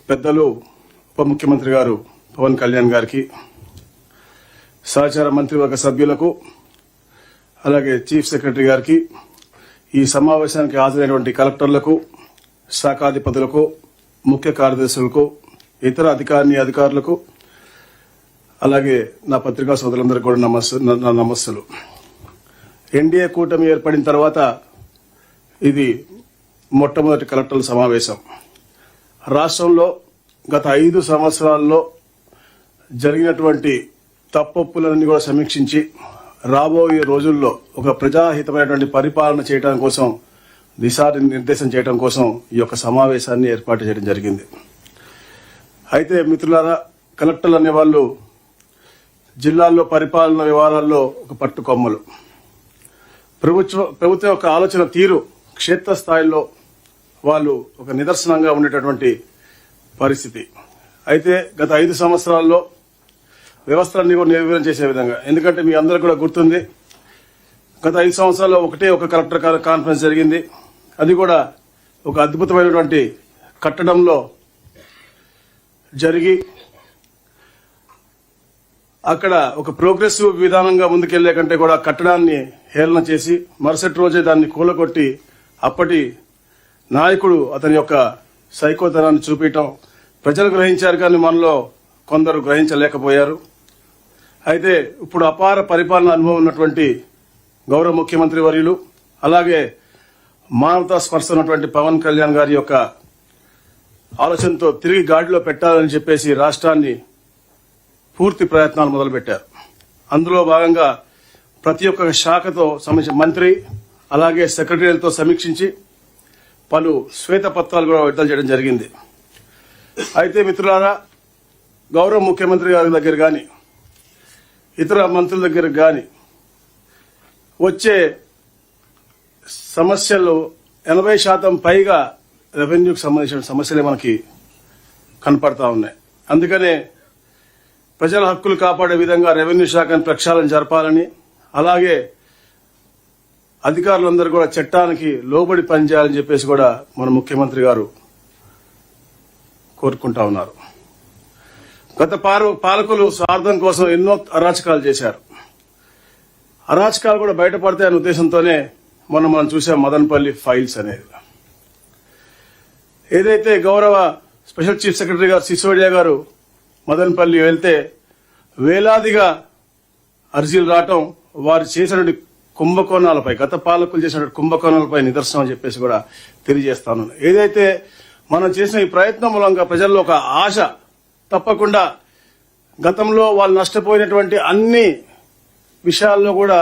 పెద్దలు ఉప ముఖ్యమంత్రి గారు పవన్ కళ్యాణ్ గారికి, సహచార మంత్రివర్గ సభ్యులకు, అలాగే చీఫ్ సెక్రటరీ గారికి, ఈ సమావేశానికి హాజరైనటువంటి కలెక్టర్లకు, శాఖాధిపతులకు, ముఖ్య కార్యదర్శులకు, ఇతర అధికారులకు, అలాగే నా పత్రికా సోదరులందరికీ కూడా నమస్సులు. ఎన్డీఏ కూటమి ఏర్పడిన తర్వాత ఇది మొట్టమొదటి కలెక్టర్ల సమావేశం. రాష్ట్రంలో గత 5 సంవత్సరాల్లో జరిగినటువంటి తప్పొప్పులన్నీ కూడా సమీక్షించి రాబోయే రోజుల్లో ఒక ప్రజాహితమైనటువంటి పరిపాలన చేయడం కోసం, దిశానిర్దేశం చేయడం కోసం ఈ యొక్క సమావేశాన్ని ఏర్పాటు చేయడం జరిగింది. అయితే మిత్రులారా, కలెక్టర్లు అనేవాళ్ళు జిల్లాల్లో పరిపాలన వ్యవహారాల్లో ఒక పట్టుకొమ్మలు. ప్రభుత్వం యొక్క ఆలోచన తీరు క్షేత్రస్థాయిలో వాళ్ళు ఒక నిదర్శనంగా ఉండేటటువంటి పరిస్థితి. అయితే గత 5 సంవత్సరాల్లో వ్యవస్థలన్నీ కూడా నిర్వీర్యం చేసే విధంగా, ఎందుకంటే మీ అందరికీ కూడా గుర్తుంది, గత 5 సంవత్సరాల్లో ఒక కలెక్టర్ కాన్ఫరెన్స్ జరిగింది. అది కూడా ఒక అద్భుతమైనటువంటి కట్టడంలో జరిగి అక్కడ ఒక ప్రోగ్రెసివ్ విధానంగా ముందుకెళ్లే కంటే కూడా కట్టడాన్ని హేళన చేసి మరుసటి రోజే దాన్ని కూలగొట్టి అప్పటి నాయకుడు అతని యొక్క సైకోతనాన్ని చూపించడం ప్రజలు గ్రహించారు, కానీ మనలో కొందరు గ్రహించలేకపోయారు. అయితే ఇప్పుడు అపార పరిపాలన అనుభవం ఉన్నటువంటి గౌరవ ముఖ్యమంత్రి వర్యులు, అలాగే మానవతా స్పర్శ ఉన్నటువంటి పవన్ కళ్యాణ్ గారి యొక్క ఆలోచనతో తిరిగి గాడిలో పెట్టాలని చెప్పేసి రాష్ట్రాన్ని పూర్తి ప్రయత్నాలు మొదలుపెట్టారు. అందులో భాగంగా ప్రతి ఒక్క శాఖతో సంబంధించిన మంత్రి, అలాగే సెక్రటరీలతో సమీక్షించి పలు శ్వేతపత్రాలు కూడా విడుదల చేయడం జరిగింది. అయితే మిత్రులారా, గౌరవ ముఖ్యమంత్రి గారి దగ్గర గాని, ఇతర మంత్రుల దగ్గర గాని వచ్చే సమస్యలు 80% పైగా రెవెన్యూకి సంబంధించిన సమస్యలే మనకి కనపడతా ఉన్నాయి. అందుకనే ప్రజల హక్కులు కాపాడే విధంగా రెవెన్యూ శాఖను ప్రక్షాళన జరపాలని, అలాగే అధికారులందరూ కూడా చట్టానికి లోబడి పనిచేయాలని చెప్పేసి కూడా మన ముఖ్యమంత్రి గారు కోరుకుంటా ఉన్నారు. గత పాలకులు స్వార్థం కోసం ఎన్నో అరాచకాలు చేశారు. అరాచకాలు కూడా బయటపడతాయనే ఉద్దేశంతోనే మనం చూసాం మదనపల్లి ఫైల్స్ అనేది. ఏదైతే గౌరవ స్పెషల్ చీఫ్ సెక్రటరీ గారు సిసోడియా గారు మదనపల్లి వెళ్తే వేలాదిగా అర్జీలు రావటం, వారు చేసినటువంటి కుంభకోణాలపై, గత పాలకులు చేసినటువంటి కుంభకోణాలపై నిదర్శనం అని చెప్పేసి కూడా తెలియజేస్తాను. ఏదైతే మనం చేసిన ఈ ప్రయత్నం మూలంగా ప్రజల్లో ఒక ఆశ, తప్పకుండా గతంలో వాళ్ళు నష్టపోయినటువంటి అన్ని విషయాల్లో కూడా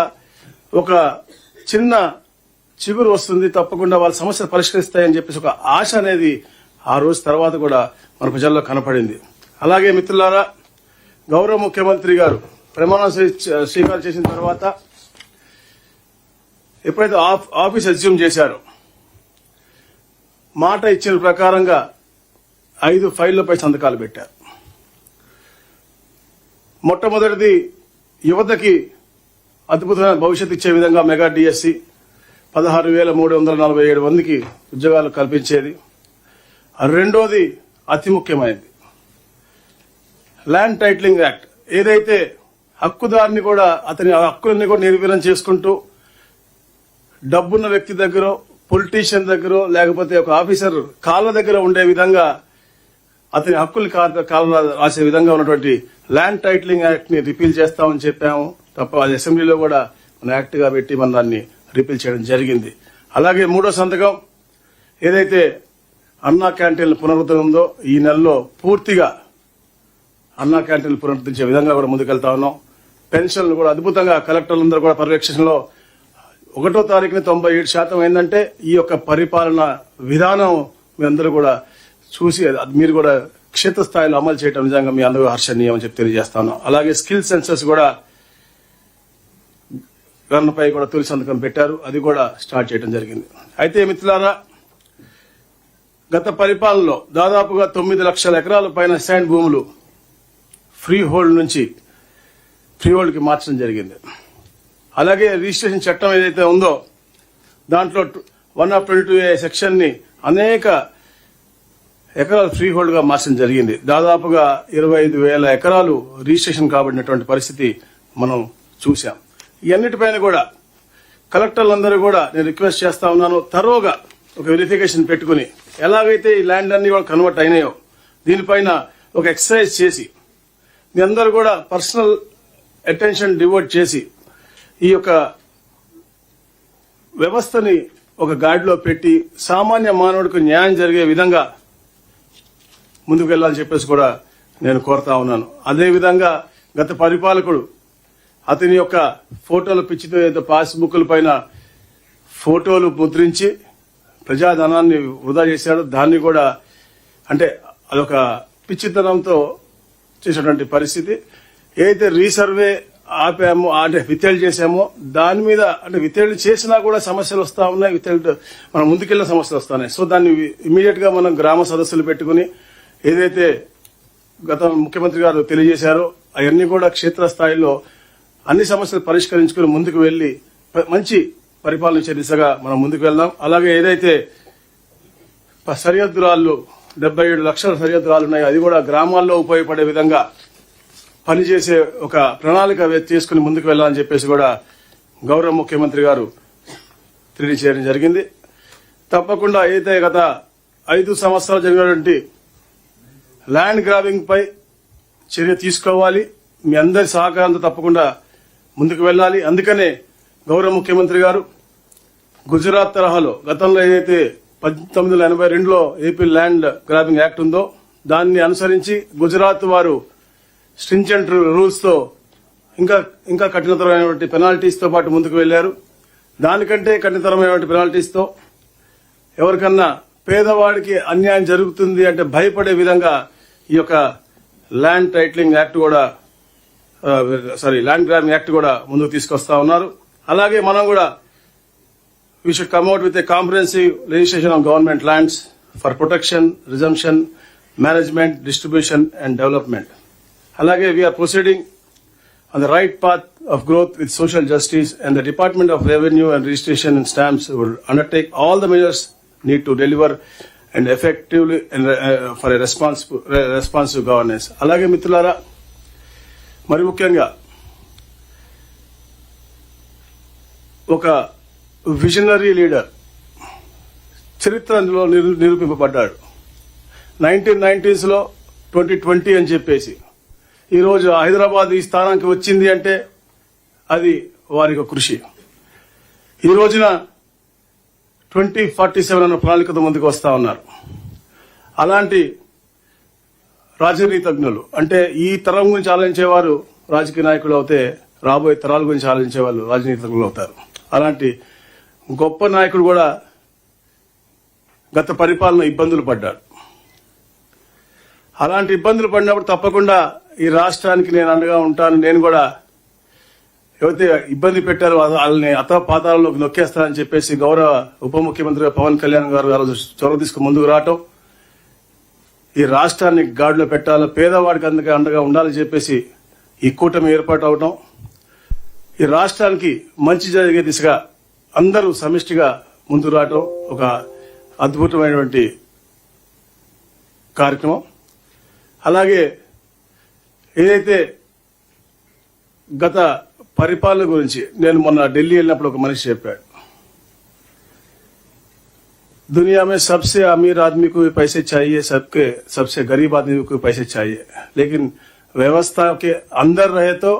ఒక చిన్న చిగురు వస్తుంది, తప్పకుండా వాళ్ళ సమస్యలు పరిష్కరిస్తాయని చెప్పేసి ఒక ఆశ అనేది ఆ రోజు తర్వాత కూడా మన ప్రజల్లో కనపడింది. అలాగే మిత్రులారా, గౌరవ ముఖ్యమంత్రి గారు ప్రమాణ స్వీకారం చేసిన తర్వాత ఎప్పుడైతే ఆఫీస్ అజ్యూమ్ చేశారో మాట ఇచ్చిన ప్రకారంగా 5 ఫైళ్లపై సంతకాలు పెట్టారు. మొట్టమొదటిది యువతకి అద్భుతమైన భవిష్యత్తు ఇచ్చే విధంగా మెగా డిఎస్సి 16,347 మందికి ఉద్యోగాలు కల్పించేది. రెండోది అతి ముఖ్యమైనది ల్యాండ్ టైటిలింగ్ యాక్ట్. ఏదైతే హక్కుదారుని కూడా అతని హక్కులన్నీ కూడా నిర్వీర్యం చేసుకుంటూ డబ్బున్న వ్యక్తి దగ్గర, పొలిటీషియన్ దగ్గర, లేకపోతే ఒక ఆఫీసర్ కాళ్ళ దగ్గర ఉండే విధంగా అతని హక్కులు కాళ్ళ రాసే విధంగా ఉన్నటువంటి ల్యాండ్ టైటిలింగ్ యాక్ట్ ని రిపీల్ చేస్తామని చెప్పాము తప్ప అది అసెంబ్లీలో కూడా మన యాక్ట్ గా పెట్టి మన దాన్ని రిపీల్ చేయడం జరిగింది. అలాగే మూడో సంతకం ఏదైతే అన్నా క్యాంటీన్ల పునరుద్ధరణ ఉందో ఈ నెలలో పూర్తిగా అన్నా క్యాంటీన్లు పునరుద్ధరించే విధంగా కూడా ముందుకెళ్తా ఉన్నాం. పెన్షన్లు కూడా అద్భుతంగా కలెక్టర్లందరూ కూడా పర్యవేక్షణలో 1వ తారీఖున 97% అయిందంటే ఈ యొక్క పరిపాలన విధానం మీ అందరూ కూడా చూసి మీరు కూడా క్షేత్రస్థాయిలో అమలు చేయడం నిజంగా మీ అందరూ హర్షణీయం అని చెప్పి తెలియజేస్తాను. అలాగే స్కిల్ సెన్సస్ కూడా గణనపై కూడా తొలి సంతకం పెట్టారు, అది కూడా స్టార్ట్ చేయడం జరిగింది. అయితే మిత్రులారా, గత పరిపాలనలో దాదాపుగా 9 లక్షల ఎకరాల పైన శాండ్ భూములు ఫ్రీ హోల్డ్ నుంచి ఫ్రీ హోల్డ్ కి మార్చడం జరిగింది. అలాగే రిజిస్ట్రేషన్ చట్టం ఏదైతే ఉందో దాంట్లో 122A సెక్షన్ ని అనేక ఎకరాలు ఫ్రీ హోల్డ్ గా మార్చడం జరిగింది. దాదాపుగా 25,000 ఎకరాలు రిజిస్ట్రేషన్ కాబడినటువంటి పరిస్థితి మనం చూశాం. ఇవన్నిటిపైన కూడా కలెక్టర్లందరూ కూడా నేను రిక్వెస్ట్ చేస్తా ఉన్నాను, తరోగా ఒక వెరిఫికేషన్ పెట్టుకుని ఎలాగైతే ఈ ల్యాండ్ అన్ని కూడా కన్వర్ట్ అయినాయో దీనిపైన ఒక ఎక్సర్సైజ్ చేసి మీ అందరూ కూడా పర్సనల్ అటెన్షన్ డివోట్ చేసి ఈ యొక్క వ్యవస్థని ఒక గాడిలో పెట్టి సామాన్య మానవుడికి న్యాయం జరిగే విధంగా ముందుకు వెళ్లాలని చెప్పేసి కూడా నేను కోరుతా ఉన్నాను. అదేవిధంగా గత పరిపాలకుడు అతని యొక్క ఫోటోలు పిచ్చితో ఏదో పాస్బుక్ల పైన ఫోటోలు ముద్రించి ప్రజాధనాన్ని వృధా చేశాడు. దాన్ని కూడా అంటే అదొక పిచ్చితనంతో చేసినటువంటి పరిస్థితి. ఏదైతే రీసర్వే ఆపామో అంటే విత్తేళ్లు చేశామో దాని మీద అంటే విత్తేళ్లు చేసినా కూడా సమస్యలు వస్తా ఉన్నాయి, విత్తేళ్లు మనం ముందుకెళ్లిన సమస్యలు వస్తున్నాయి. సో దాన్ని ఇమీడియట్ గా మనం గ్రామ సదస్సులు పెట్టుకుని ఏదైతే గత ముఖ్యమంత్రి గారు తెలియజేశారో అవన్నీ కూడా క్షేత్రస్థాయిలో అన్ని సమస్యలు పరిష్కరించుకుని ముందుకు వెళ్లి మంచి పరిపాలన ఇచ్చే దిశగా మనం ముందుకు వెళ్దాం. అలాగే ఏదైతే సరిహద్దురాళ్లు 77 లక్షల సరిహద్దురాలు ఉన్నాయి, అది కూడా గ్రామాల్లో ఉపయోగపడే విధంగా పనిచేసే ఒక ప్రణాళిక తీసుకుని ముందుకు వెళ్లాలని చెప్పేసి కూడా గౌరవ ముఖ్యమంత్రి గారు తెలియజేయడం జరిగింది. తప్పకుండా ఏదైతే గత 5 సంవత్సరాలు జరిగినటువంటి ల్యాండ్ గ్రాబింగ్ పై చర్య తీసుకోవాలి. మీ అందరి సహకారంతో తప్పకుండా ముందుకు వెళ్లాలి. అందుకనే గౌరవ ముఖ్యమంత్రి గారు గుజరాత్ తరహాలో గతంలో ఏదైతే 1982లో ఏపీ ల్యాండ్ గ్రాబింగ్ యాక్ట్ ఉందో దాన్ని అనుసరించి గుజరాత్ వారు స్ట్రింజెంట్ రూల్స్ తో ఇంకా కఠినతరమైనటువంటి పెనాల్టీస్ తో పాటు ముందుకు వెళ్లారు. దానికంటే కఠినతరమైనటువంటి పెనాల్టీస్ తో ఎవరికన్నా పేదవాడికి అన్యాయం జరుగుతుంది అంటే భయపడే విధంగా ఈ యొక్క ల్యాండ్ టైటిలింగ్ యాక్ట్ కూడా ల్యాండ్ గ్రాబింగ్ యాక్ట్ కూడా ముందుకు తీసుకొస్తా ఉన్నారు. అలాగే మనం కూడా we should come out with a comprehensive legislation on government lands for protection, resumption, management, distribution and development. Alage we are proceeding on the right path of growth with social justice, and the Department of Revenue and Registration and Stamps will undertake all the measures need to deliver and effectively and for a responsive governance. Alage మిత్రులారా, మరి ముఖ్యంగా ఒక visionary leader చరిత్రలో నిరూపింపబడ్డాడు. 1990s లో 2020 అని చెప్పేసి ఈరోజు హైదరాబాద్ ఈ స్థానానికి వచ్చింది అంటే అది వారి కృషి. ఈ రోజున 2047 అన్న ప్రణాళికతో ముందుకు వస్తా ఉన్నారు. అలాంటి రాజనీతిజ్ఞులు అంటే ఈ తరం గురించి ఆలోచించేవారు రాజకీయ నాయకులు అవుతే రాబోయే తరాల గురించి ఆలోచించే వాళ్ళు రాజనీతిజ్ఞులు అవుతారు. అలాంటి గొప్ప నాయకుడు కూడా గత పరిపాలన ఇబ్బందులు పడ్డాడు. అలాంటి ఇబ్బందులు పడినప్పుడు తప్పకుండా ఈ రాష్ట్రానికి నేను అండగా ఉంటాను, నేను కూడా ఎవరైతే ఇబ్బంది పెట్టారో వాళ్ళని అతపాతాలలోకి నొక్కేస్తానని చెప్పేసి గౌరవ ఉప ముఖ్యమంత్రి పవన్ కళ్యాణ్ గారు ఆ రోజు చొరవ తీసుకుని ముందుకు రావటం, ఈ రాష్ట్రాన్ని గాడిలో పెట్టాలి, పేదవాడికి అందుకే అండగా ఉండాలని చెప్పేసి ఈ కూటమి ఏర్పాటు అవటం, ఈ రాష్ట్రానికి మంచి జరిగే దిశగా అందరూ సమిష్టిగా ముందుకు రావటం ఒక అద్భుతమైనటువంటి కార్యక్రమం. అలాగే ఏదైతే గత పరిపాలన గురించి నేను మొన్న ఢిల్లీ వెళ్ళినప్పుడు ఒక మనిషి చెప్పాడు, दुनिया में सबसे अमीर आदमी को भी पैसे चाहिए, सबसे गरीब आदमी को भी पैसे चाहिए, लेकिन व्यवस्था के अंदर रहे तो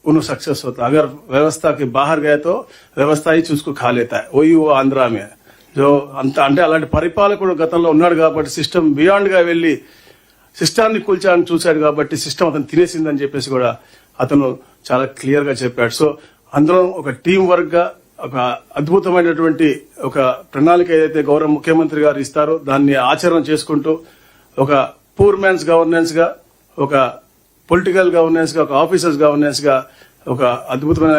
उन्हें सक्सेस होता, अगर व्यवस्था के बाहर गए तो व्यवस्था ही उसको खा लेता है. वही वो आंध्रा में जो అంటే అలాంటి పరిపాలకుడు గతంలో ఉన్నాడు కాబట్టి సిస్టమ్ బియాండ్ గా వెళ్లి సిస్టాన్ని కూల్చాలని చూశాడు కాబట్టి సిస్టమ్ అతను తినేసిందని చెప్పేసి కూడా అతను చాలా క్లియర్ గా చెప్పాడు. సో అందులో ఒక టీం వర్క్ గా ఒక అద్భుతమైనటువంటి ఒక ప్రణాళిక ఏదైతే గౌరవ ముఖ్యమంత్రి గారు ఇస్తారో దాన్ని ఆచరణ చేసుకుంటూ ఒక పూర్ మ్యాన్స్ గవర్నెన్స్ గా, ఒక పొలిటికల్ గవర్నెన్స్ గా, ఒక ఆఫీసర్స్ గవర్నెన్స్ గా ఒక అద్భుతమైన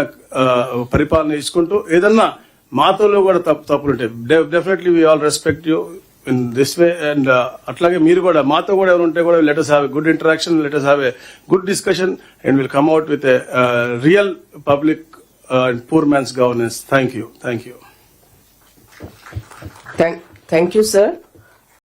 పరిపాలన ఇచ్చుకుంటూ ఏదన్నా మాతోలో కూడా తప్పులుంటాయి. Definitely we all respect you in this way. And అట్లాగే మీరు కూడా మాతో కూడా ఎవరు ఉంటే కూడా let us have a good interaction, let us have a good discussion and we'll come out with a real public and poor man's governance. Thank you. Thank you, sir.